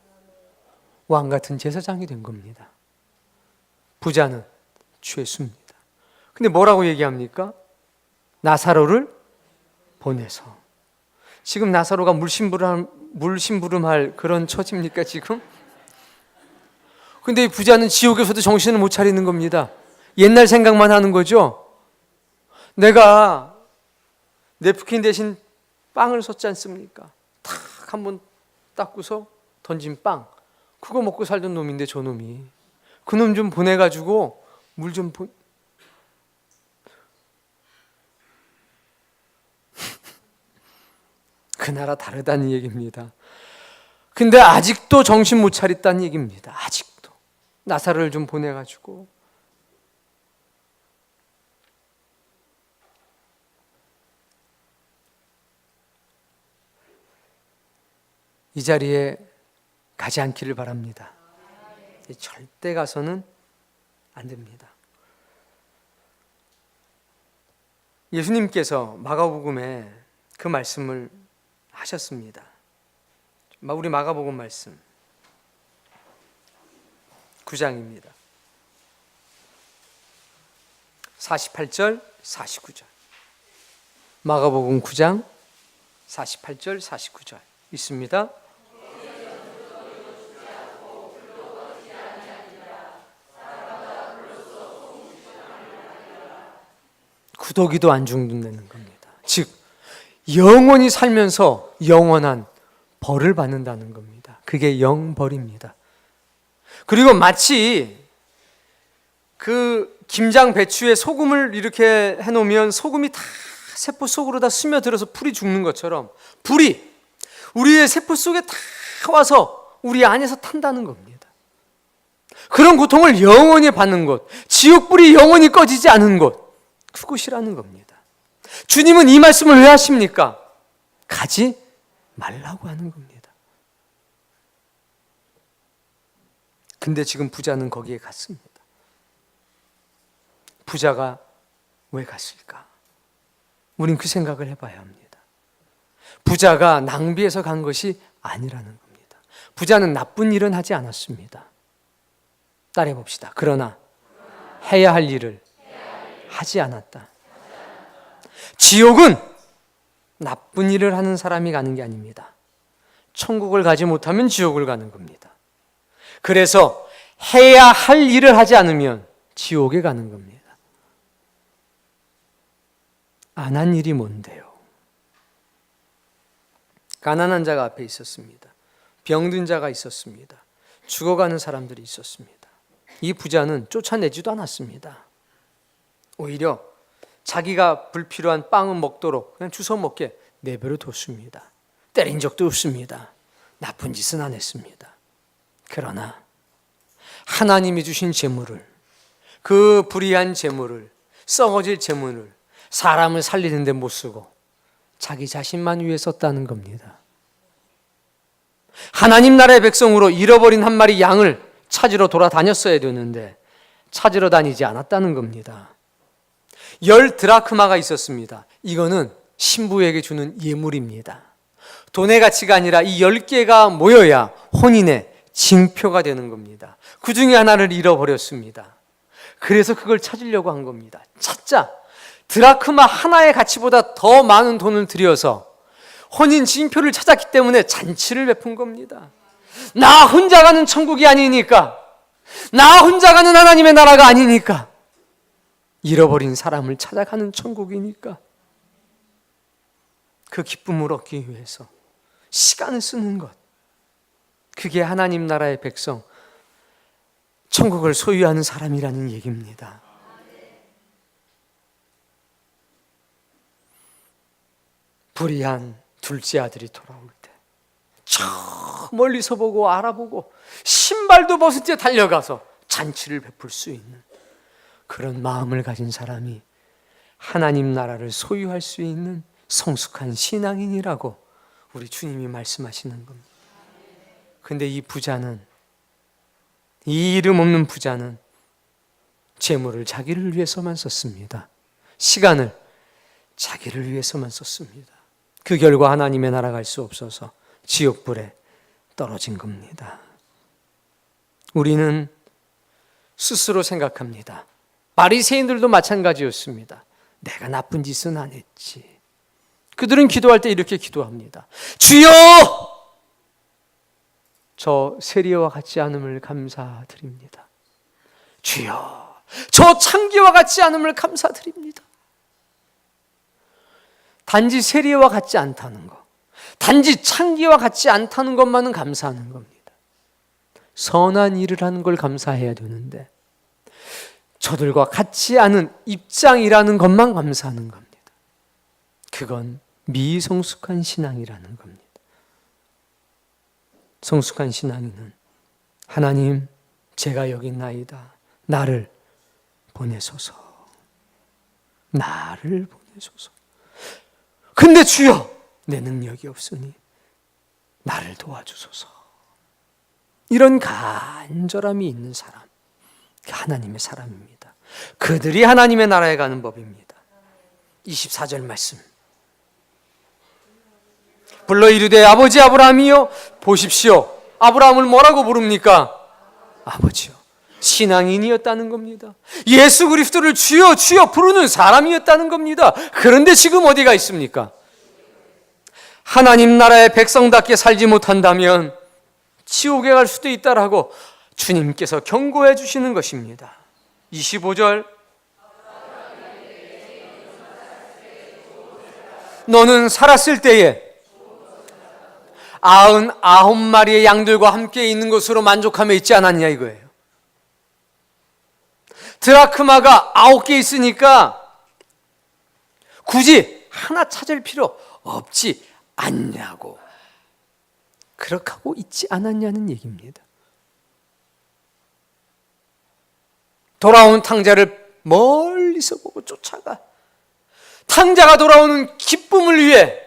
[SPEAKER 1] 왕 같은 제사장이 된 겁니다. 부자는 죄수입니다. 근데 뭐라고 얘기합니까? 나사로를 보내서. 지금 나사로가 물심부름할 그런 처지입니까 지금? 근데 이 부자는 지옥에서도 정신을 못 차리는 겁니다. 옛날 생각만 하는 거죠. 내가 냅킨 대신 빵을 줬지 않습니까? 탁 한번 닦고서 던진 빵, 그거 먹고 살던 놈인데 저 놈이 그 놈 좀 보내가지고 물 좀 그 나라 다르다는 얘기입니다. 근데 아직도 정신 못 차렸다는 얘기입니다. 아직도 나사로를 좀 보내가지고. 이 자리에 가지 않기를 바랍니다. 절대 가서는 안 됩니다. 예수님께서 마가복음에 그 말씀을 하셨습니다. 우리 마가복음 말씀 9장입니다. 48절 49절. 마가복음 9장 48절 49절 있습니다. 구더기도 안 죽는다는 겁니다. 즉 영원히 살면서 영원한 벌을 받는다는 겁니다. 그게 영벌입니다. 그리고 마치 그 김장 배추에 소금을 이렇게 해놓으면 소금이 다 세포 속으로 다 스며들어서 풀이 죽는 것처럼 불이 우리의 세포 속에 다 와서 우리 안에서 탄다는 겁니다. 그런 고통을 영원히 받는 곳, 지옥불이 영원히 꺼지지 않은 곳, 그곳이라는 겁니다. 주님은 이 말씀을 왜 하십니까? 가지 말라고 하는 겁니다. 근데 지금 부자는 거기에 갔습니다. 부자가 왜 갔을까? 우린 그 생각을 해봐야 합니다. 부자가 낭비해서 간 것이 아니라는 겁니다. 부자는 나쁜 일은 하지 않았습니다. 따라해 봅시다. 그러나 해야 할 일을 하지 않았다. 지옥은 나쁜 일을 하는 사람이 가는 게 아닙니다. 천국을 가지 못하면 지옥을 가는 겁니다. 그래서 해야 할 일을 하지 않으면 지옥에 가는 겁니다. 안 한 일이 뭔데요? 가난한 자가 앞에 있었습니다. 병든 자가 있었습니다. 죽어가는 사람들이 있었습니다. 이 부자는 쫓아내지도 않았습니다. 오히려 자기가 불필요한 빵은 먹도록 그냥 주워 먹게 내버려 뒀습니다. 때린 적도 없습니다. 나쁜 짓은 안 했습니다. 그러나 하나님이 주신 재물을, 그 불의한 재물을, 썩어질 재물을 사람을 살리는 데 못 쓰고 자기 자신만 위해 썼다는 겁니다. 하나님 나라의 백성으로 잃어버린 한 마리 양을 찾으러 돌아다녔어야 되는데 찾으러 다니지 않았다는 겁니다. 10드라크마가 있었습니다. 이거는 신부에게 주는 예물입니다. 돈의 가치가 아니라 이 10개가 모여야 혼인의 징표가 되는 겁니다. 그 중에 하나를 잃어버렸습니다. 그래서 그걸 찾으려고 한 겁니다. 찾자. 드라크마 하나의 가치보다 더 많은 돈을 들여서 혼인 징표를 찾았기 때문에 잔치를 베푼 겁니다. 나 혼자 가는 천국이 아니니까, 나 혼자 가는 하나님의 나라가 아니니까, 잃어버린 사람을 찾아가는 천국이니까. 그 기쁨을 얻기 위해서 시간을 쓰는 것, 그게 하나님 나라의 백성, 천국을 소유하는 사람이라는 얘기입니다. 불의한 둘째 아들이 돌아올 때 저 멀리서 보고 알아보고 신발도 벗은 채 달려가서 잔치를 베풀 수 있는 그런 마음을 가진 사람이 하나님 나라를 소유할 수 있는 성숙한 신앙인이라고 우리 주님이 말씀하시는 겁니다. 근데 이 부자는, 이 이름 없는 부자는 재물을 자기를 위해서만 썼습니다. 시간을 자기를 위해서만 썼습니다. 그 결과 하나님의 나라 갈 수 없어서 지옥불에 떨어진 겁니다. 우리는 스스로 생각합니다. 바리새인들도 마찬가지였습니다. 내가 나쁜 짓은 안 했지. 그들은 기도할 때 이렇게 기도합니다. 주여! 저 세리와 같지 않음을 감사드립니다. 주여! 저 창기와 같지 않음을 감사드립니다. 단지 세리와 같지 않다는 것, 단지 창기와 같지 않다는 것만은 감사하는 겁니다. 선한 일을 하는 걸 감사해야 되는데 저들과 같지 않은 입장이라는 것만 감사하는 겁니다. 그건 미성숙한 신앙이라는 겁니다. 성숙한 신앙인은 하나님, 제가 여기 있나이다. 나를 보내소서. 나를 보내소서. 근데 주여, 내 능력이 없으니 나를 도와주소서. 이런 간절함이 있는 사람, 하나님의 사람입니다. 그들이 하나님의 나라에 가는 법입니다. 24절 말씀. 불러 이르되 아버지 아브라함이여 보십시오. 아브라함을 뭐라고 부릅니까? 아버지요. 신앙인이었다는 겁니다. 예수 그리스도를 주여 주여 부르는 사람이었다는 겁니다. 그런데 지금 어디가 있습니까? 하나님 나라의 백성답게 살지 못한다면 지옥에 갈 수도 있다라고 주님께서 경고해 주시는 것입니다. 25절. 너는 살았을 때에 99마리의 양들과 함께 있는 것으로 만족하며 있지 않았냐 이거예요. 드라크마가 9개 있으니까 굳이 하나 찾을 필요 없지 않냐고, 그렇게 하고 있지 않았냐는 얘기입니다. 돌아온 탕자를 멀리서 보고 쫓아가 탕자가 돌아오는 기쁨을 위해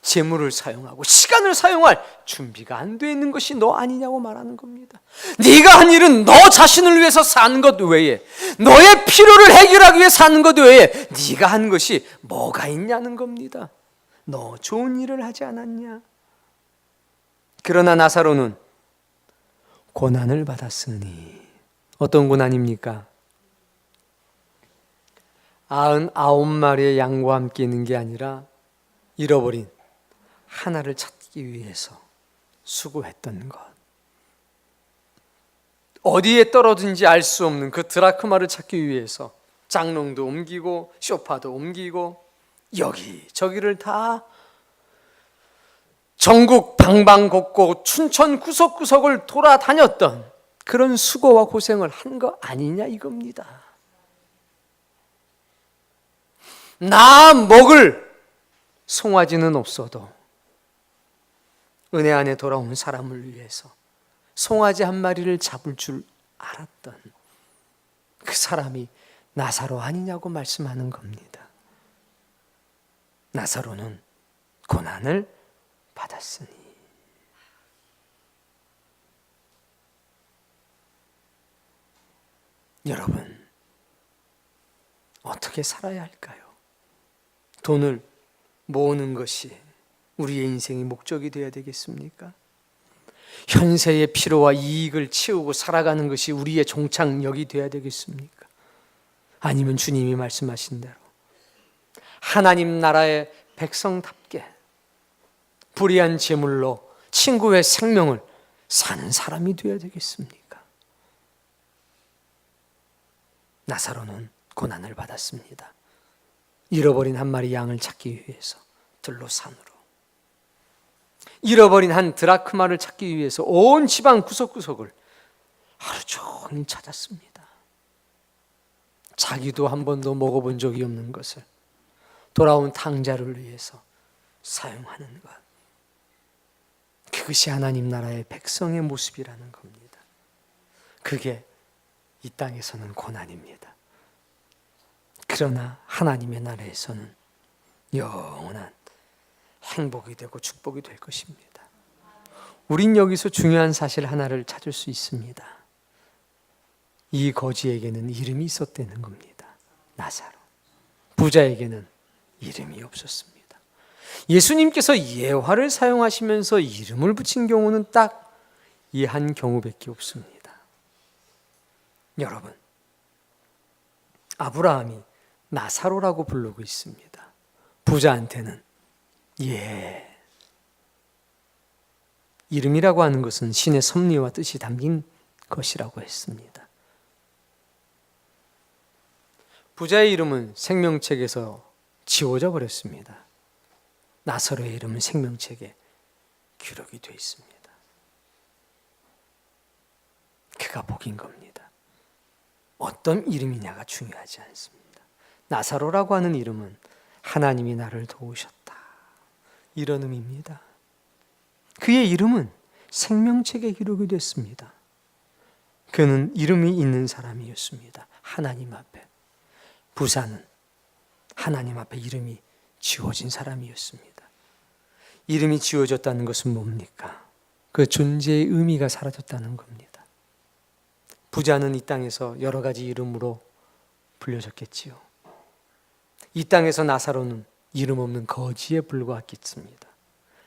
[SPEAKER 1] 재물을 사용하고 시간을 사용할 준비가 안 돼 있는 것이 너 아니냐고 말하는 겁니다. 네가 한 일은 너 자신을 위해서 사는 것 외에, 너의 필요를 해결하기 위해 사는 것 외에 네가 한 것이 뭐가 있냐는 겁니다. 너 좋은 일을 하지 않았냐? 그러나 나사로는 고난을 받았으니, 어떤 고난입니까? 99마리의 양과 함께 있는 게 아니라 잃어버린 하나를 찾기 위해서 수고했던 것, 어디에 떨어진지 알 수 없는 그 드라크마를 찾기 위해서 장롱도 옮기고 소파도 옮기고 여기저기를 다 전국 방방곡곡 춘천 구석구석을 돌아다녔던 그런 수고와 고생을 한 거 아니냐 이겁니다. 나 먹을 송아지는 없어도 은혜 안에 돌아온 사람을 위해서 송아지 한 마리를 잡을 줄 알았던 그 사람이 나사로 아니냐고 말씀하는 겁니다. 나사로는 고난을 받았으니. 여러분, 어떻게 살아야 할까요? 돈을 모으는 것이 우리의 인생의 목적이 되어야 되겠습니까? 현세의 피로와 이익을 채우고 살아가는 것이 우리의 종착역이 되어야 되겠습니까? 아니면 주님이 말씀하신 대로 하나님 나라의 백성답게 불의한 재물로 친구의 생명을 사는 사람이 되어야 되겠습니까? 나사로는 고난을 받았습니다. 잃어버린 한 마리 양을 찾기 위해서 들로 산으로. 잃어버린 한 드라크마를 찾기 위해서 온 지방 구석구석을 하루 종일 찾았습니다. 자기도 한 번도 먹어본 적이 없는 것을 돌아온 탕자를 위해서 사용하는 것. 그것이 하나님 나라의 백성의 모습이라는 겁니다. 그게 이 땅에서는 고난입니다. 그러나 하나님의 나라에서는 영원한 행복이 되고 축복이 될 것입니다. 우린 여기서 중요한 사실 하나를 찾을 수 있습니다. 이 거지에게는 이름이 있었다는 겁니다. 나사로. 부자에게는 이름이 없었습니다. 예수님께서 예화를 사용하시면서 이름을 붙인 경우는 딱 이 한 경우밖에 없습니다. 여러분, 아브라함이 나사로라고 부르고 있습니다. 부자한테는 이름이라고 하는 것은 신의 섭리와 뜻이 담긴 것이라고 했습니다. 부자의 이름은 생명책에서 지워져 버렸습니다. 나사로의 이름은 생명책에 기록이 되어 있습니다. 그가 복인 겁니다. 어떤 이름이냐가 중요하지 않습니다. 나사로라고 하는 이름은 하나님이 나를 도우셨다, 이런 의미입니다. 그의 이름은 생명책에 기록이 됐습니다. 그는 이름이 있는 사람이었습니다. 하나님 앞에. 부자는 하나님 앞에 이름이 지워진 사람이었습니다. 이름이 지워졌다는 것은 뭡니까? 그 존재의 의미가 사라졌다는 겁니다. 부자는 이 땅에서 여러 가지 이름으로 불려졌겠지요. 이 땅에서 나사로는 이름 없는 거지에 불과했겠습니다.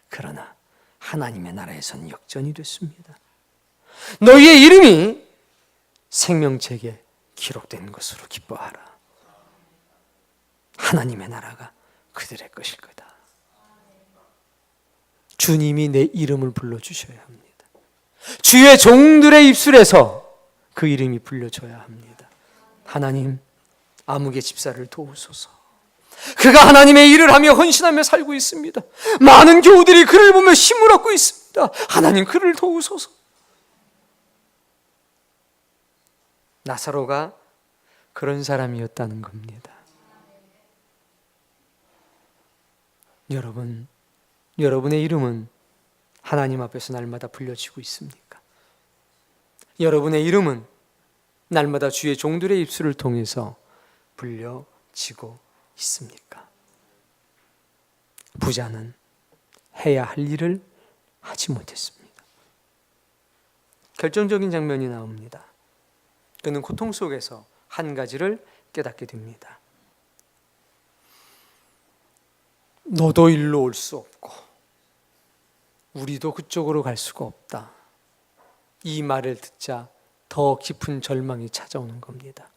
[SPEAKER 1] 그러나 하나님의 나라에서는 역전이 됐습니다. 너희의 이름이 생명책에 기록된 것으로 기뻐하라. 하나님의 나라가 그들의 것일 거다. 주님이 내 이름을 불러주셔야 합니다. 주의 종들의 입술에서 그 이름이 불려져야 합니다. 하나님, 아무개 집사를 도우소서. 그가 하나님의 일을 하며 헌신하며 살고 있습니다. 많은 교우들이 그를 보며 힘을 얻고 있습니다. 하나님, 그를 도우소서. 나사로가 그런 사람이었다는 겁니다. 여러분, 여러분의 이름은 하나님 앞에서 날마다 불려지고 있습니까? 여러분의 이름은 날마다 주의 종들의 입술을 통해서 불려지고 있습니까? 부자는 해야 할 일을 하지 못했습니다. 결정적인 장면이 나옵니다. 그는 고통 속에서 한 가지를 깨닫게 됩니다. 너도 일로 올 수 없고 우리도 그쪽으로 갈 수가 없다. 이 말을 듣자 더 깊은 절망이 찾아오는 겁니다.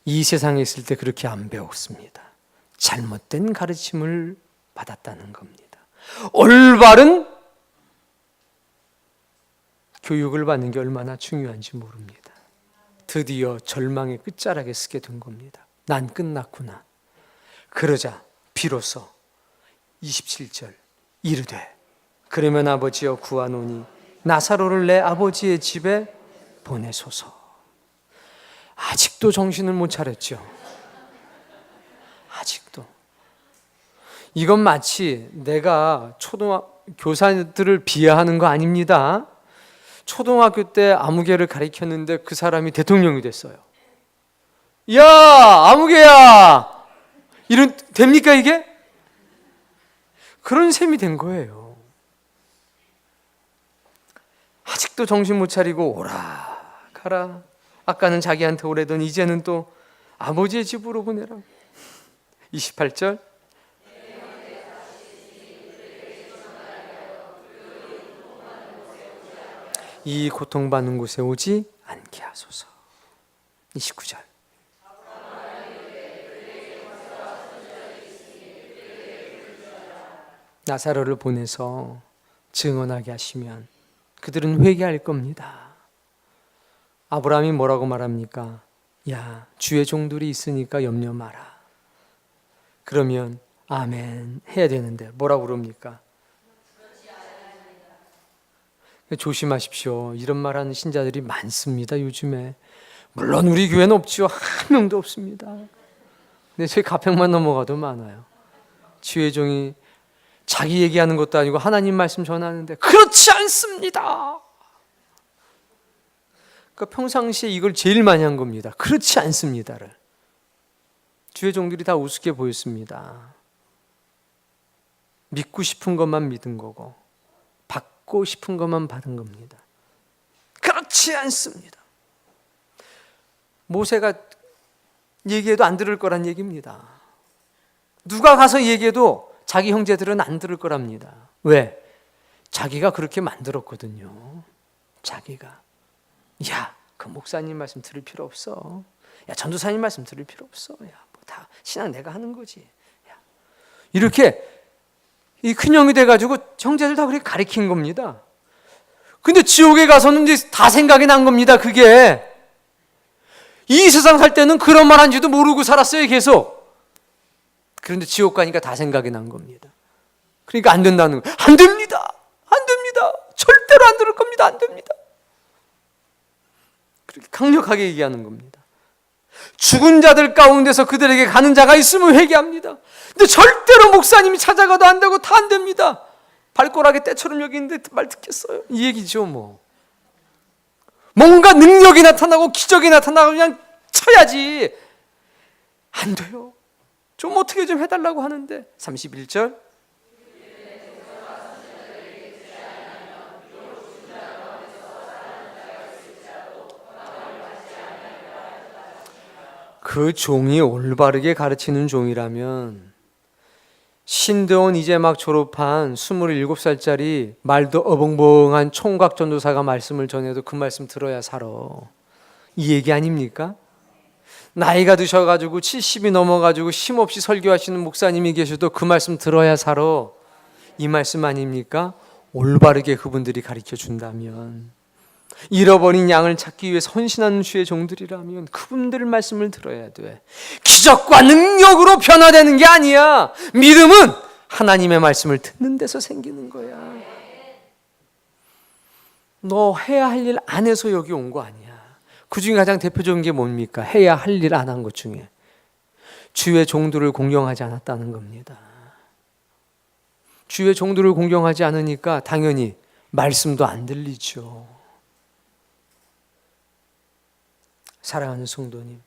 [SPEAKER 1] 이 세상에 있을 때 그렇게 안 배웠습니다. 잘못된 가르침을 받았다는 겁니다. 올바른 교육을 받는 게 얼마나 중요한지 모릅니다. 드디어 절망의 끝자락에 서게 된 겁니다. 난 끝났구나. 그러자 비로소 27절 이르되 그러면 아버지여 구하노니 나사로를 내 아버지의 집에 보내소서. 아직도 정신을 못 차렸죠. 아직도. 이건 마치 내가 교사들을 비하하는 거 아닙니다. 초등학교 때 아무개를 가르쳤는데 그 사람이 대통령이 됐어요. 야, 아무개야! 됩니까 이게? 그런 셈이 된 거예요. 아직도 정신 못 차리고 오라 가라. 아까는 자기한테 오래더니 이제는 또 아버지의 집으로 보내라. 28절 이 고통받는 곳에 오지 않게 하소서. 29절 나사로를 보내서 증언하게 하시면 그들은 회개할 겁니다. 아브라함이 뭐라고 말합니까? 야, 주의 종들이 있으니까 염려 마라. 그러면 아멘 해야 되는데 뭐라고 그럽니까? 조심하십시오. 이런 말하는 신자들이 많습니다, 요즘에. 물론 우리 교회는 없지요. 한 명도 없습니다. 근데 저희 가평만 넘어가도 많아요. 지혜종이 자기 얘기하는 것도 아니고 하나님 말씀 전하는데 그렇지 않습니다. 그러니까 평상시에 이걸 제일 많이 한 겁니다. 그렇지 않습니다를. 지혜종들이 다 우습게 보였습니다. 믿고 싶은 것만 믿은 거고 받고 싶은 것만 받은 겁니다. 그렇지 않습니다. 모세가 얘기해도 안 들을 거란 얘기입니다. 누가 가서 얘기해도 자기 형제들은 안 들을 거랍니다. 왜? 자기가 그렇게 만들었거든요. 자기가. 야, 그 목사님 말씀 들을 필요 없어. 야, 전도사님 말씀 들을 필요 없어. 야, 뭐 다 신앙 내가 하는 거지. 야. 이렇게 이 큰형이 돼가지고 형제들 다 그렇게 가리킨 겁니다. 근데 지옥에 가서는 이제 다 생각이 난 겁니다. 그게 이 세상 살 때는 그런 말 한지도 모르고 살았어요, 계속. 그런데 지옥 가니까 다 생각이 난 겁니다. 그러니까 안 된다는 거예요. 안 됩니다. 안 됩니다. 절대로 안 들을 겁니다. 안 됩니다. 그렇게 강력하게 얘기하는 겁니다. 죽은 자들 가운데서 그들에게 가는 자가 있으면 회개합니다. 근데 절대로 목사님이 찾아가도 안 되고 다 안 됩니다. 발가락에 때처럼 여기 있는데 말 듣겠어요? 이 얘기죠, 뭐. 뭔가 능력이 나타나고 기적이 나타나고 그냥 쳐야지. 안 돼요. 좀 어떻게 좀 해달라고 하는데 31절 그 종이 올바르게 가르치는 종이라면 신대원 이제 막 졸업한 27살짜리 말도 어벙벙한 총각 전도사가 말씀을 전해도 그 말씀 들어야 살아. 이 얘기 아닙니까? 나이가 드셔가지고 70이 넘어가지고 힘없이 설교하시는 목사님이 계셔도 그 말씀 들어야 살아. 이 말씀 아닙니까? 올바르게 그분들이 가르쳐 준다면, 잃어버린 양을 찾기 위해 헌신하는 주의 종들이라면 그분들 말씀을 들어야 돼. 기적과 능력으로 변화되는 게 아니야. 믿음은 하나님의 말씀을 듣는 데서 생기는 거야. 너 해야 할 일 안 해서 여기 온 거 아니야. 그 중에 가장 대표적인 게 뭡니까? 해야 할 일 안 한 것 중에 주의 종들을 공경하지 않았다는 겁니다. 주의 종들을 공경하지 않으니까 당연히 말씀도 안 들리죠. 사랑하는 성도님,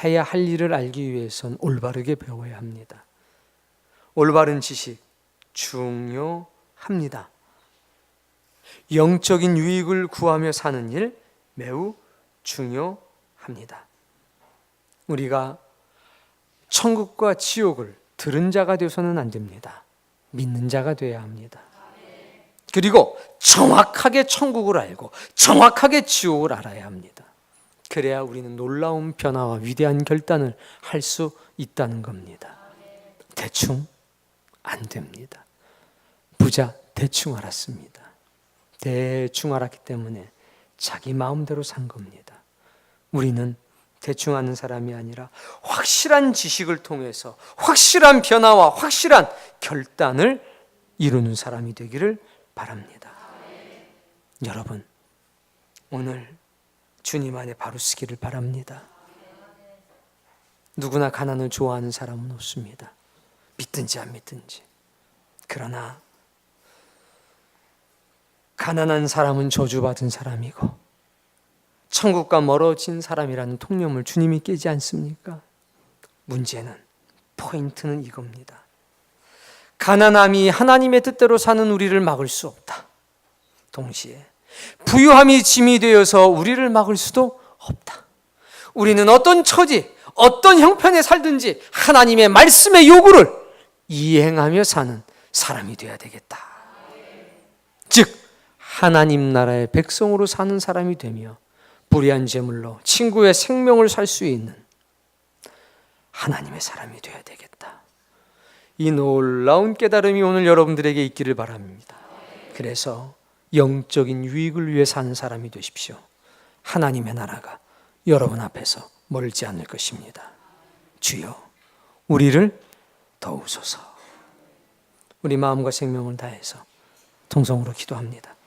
[SPEAKER 1] 해야 할 일을 알기 위해선 올바르게 배워야 합니다. 올바른 지식 중요합니다. 영적인 유익을 구하며 사는 일 매우 중요합니다. 우리가 천국과 지옥을 들은 자가 되어서는 안 됩니다. 믿는 자가 되어야 합니다. 그리고 정확하게 천국을 알고 정확하게 지옥을 알아야 합니다. 그래야 우리는 놀라운 변화와 위대한 결단을 할 수 있다는 겁니다. 대충 안 됩니다. 부자 대충 알았습니다. 대충 알았기 때문에 자기 마음대로 산 겁니다. 우리는 대충 아는 사람이 아니라 확실한 지식을 통해서 확실한 변화와 확실한 결단을 이루는 사람이 되기를 바랍니다. 여러분, 오늘 주님 안에 바로 서기를 바랍니다. 누구나 가난을 좋아하는 사람은 없습니다. 믿든지 안 믿든지. 그러나 가난한 사람은 저주받은 사람이고 천국과 멀어진 사람이라는 통념을 주님이 깨지 않습니까? 문제는, 포인트는 이겁니다. 가난함이 하나님의 뜻대로 사는 우리를 막을 수 없다. 동시에 부유함이 짐이 되어서 우리를 막을 수도 없다. 우리는 어떤 처지, 어떤 형편에 살든지 하나님의 말씀의 요구를 이행하며 사는 사람이 되어야 되겠다. 즉 하나님 나라의 백성으로 사는 사람이 되며 불의한 재물로 친구의 생명을 살 수 있는 하나님의 사람이 되어야 되겠다. 이 놀라운 깨달음이 오늘 여러분들에게 있기를 바랍니다. 그래서 영적인 유익을 위해 사는 사람이 되십시오. 하나님의 나라가 여러분 앞에서 멀지 않을 것입니다. 주여, 우리를 도우소서. 우리 마음과 생명을 다해서 통성으로 기도합니다.